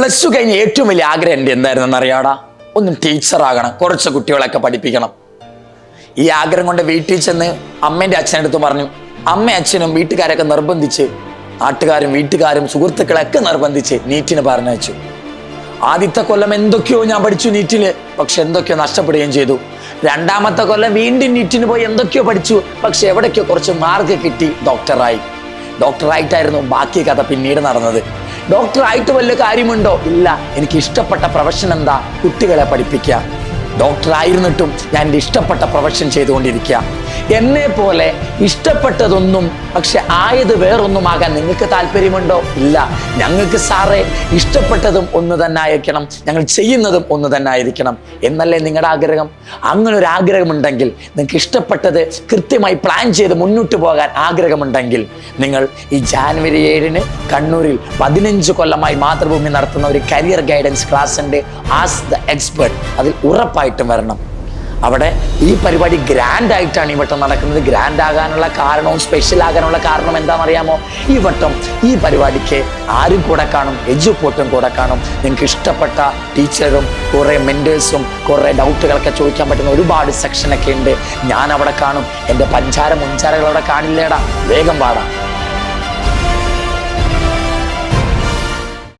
Plus two കഴിഞ്ഞ് ഏറ്റവും വലിയ ആഗ്രഹം എൻ്റെ എന്തായിരുന്നെന്ന് അറിയാടാ? ഒന്ന് ടീച്ചറാകണം, കുറച്ച് കുട്ടികളൊക്കെ പഠിപ്പിക്കണം. ഈ ആഗ്രഹം കൊണ്ട് വീട്ടിൽ ചെന്ന് അമ്മേൻ്റെ അച്ഛനടുത്ത് പറഞ്ഞു. അമ്മയും അച്ഛനും വീട്ടുകാരൊക്കെ നിർബന്ധിച്ച്, നാട്ടുകാരും വീട്ടുകാരും സുഹൃത്തുക്കളൊക്കെ നിർബന്ധിച്ച് നീറ്റിന് പറഞ്ഞയച്ചു. ആദ്യത്തെ കൊല്ലം എന്തൊക്കെയോ ഞാൻ പഠിച്ചു നീറ്റില്, പക്ഷെ എന്തൊക്കെയോ നഷ്ടപ്പെടുകയും ചെയ്തു. രണ്ടാമത്തെ കൊല്ലം വീണ്ടും നീറ്റിന് പോയി എന്തൊക്കെയോ പഠിച്ചു, പക്ഷെ എവിടേക്കോ കുറച്ച് മാർക്ക് കിട്ടി, ഡോക്ടറായി. ഡോക്ടറായിട്ടായിരുന്നു ബാക്കി കഥ പിന്നീട് നടന്നത്. ഡോക്ടറായിട്ട് വല്ല കാര്യമുണ്ടോ? ഇല്ല. എനിക്ക് ഇഷ്ടപ്പെട്ട പ്രൊഫഷൻ എന്താ? കുട്ടികളെ പഠിപ്പിക്കുക. ഡോക്ടറായിരുന്നിട്ടും ഞാൻ എൻ്റെ ഇഷ്ടപ്പെട്ട പ്രൊഫഷൻ ചെയ്തുകൊണ്ടിരിക്കുക. എന്നെ പോലെ ഇഷ്ടപ്പെട്ടതൊന്നും പക്ഷെ ആയത് വേറൊന്നുമാകാൻ നിങ്ങൾക്ക് താല്പര്യമുണ്ടോ? ഇല്ല. ഞങ്ങൾക്ക് സാറേ ഇഷ്ടപ്പെട്ടതും ഒന്ന് തന്നെ ആയിരിക്കണം, ഞങ്ങൾ ചെയ്യുന്നതും ഒന്ന് തന്നെ ആയിരിക്കണം എന്നല്ലേ നിങ്ങളുടെ ആഗ്രഹം? അങ്ങനെ ഒരു ആഗ്രഹമുണ്ടെങ്കിൽ, നിങ്ങൾക്ക് ഇഷ്ടപ്പെട്ടത് കൃത്യമായി പ്ലാൻ ചെയ്ത് മുന്നോട്ട് പോകാൻ ആഗ്രഹമുണ്ടെങ്കിൽ, നിങ്ങൾ ഈ ജാനുവരി 7-ന് കണ്ണൂരിൽ 15 കൊല്ലമായി മാതൃഭൂമി നടത്തുന്ന ഒരു കരിയർ ഗൈഡൻസ് ക്ലാസ് ഉണ്ട്, ആസ് ദ എക്സ്പെർട്ട്. അതിൽ ഉറപ്പായിട്ടും വരണം. അവിടെ ഈ പരിപാടി ഗ്രാൻഡ് ആയിട്ടാണ് ഈ വട്ടം നടക്കുന്നത്. ഗ്രാൻഡ് ആകാനുള്ള കാരണവും സ്പെഷ്യൽ ആകാനുള്ള കാരണം എന്താണെന്നറിയാമോ? ഈ വട്ടം ഈ പരിപാടിക്ക് ആരും കൂടെ കാണും, എഡ്യൂപോർട്ടും കൂടെ കാണും. നിങ്ങൾക്ക് ഇഷ്ടപ്പെട്ട ടീച്ചറും കുറേ മെൻറ്റേഴ്സും കുറേ ഡൗട്ടുകളൊക്കെ ചോദിക്കാൻ പറ്റുന്ന ഒരുപാട് സെക്ഷനൊക്കെ ഉണ്ട്. ഞാൻ അവിടെ കാണും. എൻ്റെ പഞ്ചാര മുഞ്ചാരകൾ അവിടെ കാണില്ലേടാ, വേഗം പാടാം.